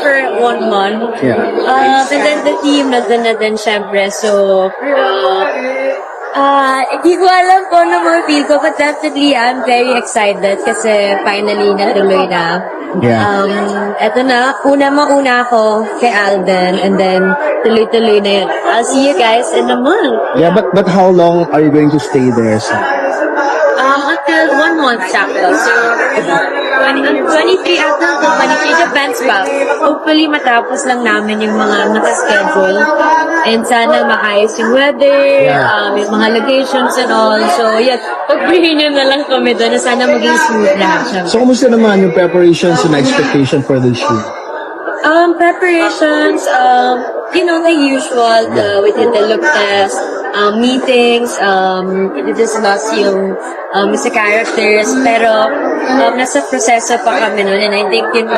for 1 month. Yeah. And then the team nandun na din syempre. So, hindi ko alam po ano mga feel ko, but definitely I'm very excited kasi finally natuloy na. Yeah. Eto na, mauna ako kay Alden and then tuloy-tuloy na yun. I'll see you guys in a month. Yeah, but how long are you going to stay there? So? Until 1 month sakto. So, 23 until 23 depends pa. Hopefully matapos lang namin yung mga nakaschedule. And sana maayos yung weather, yung mga locations and all. So, yeah, pag-premium na lang kami doon na sana maging smooth lahat siya. So, kumusta naman yung preparations and expectation for the shoot? Preparations, the usual, we did the look test, meetings, i-discuss yung sa characters, pero nasa proseso pa kami nun, and I think yun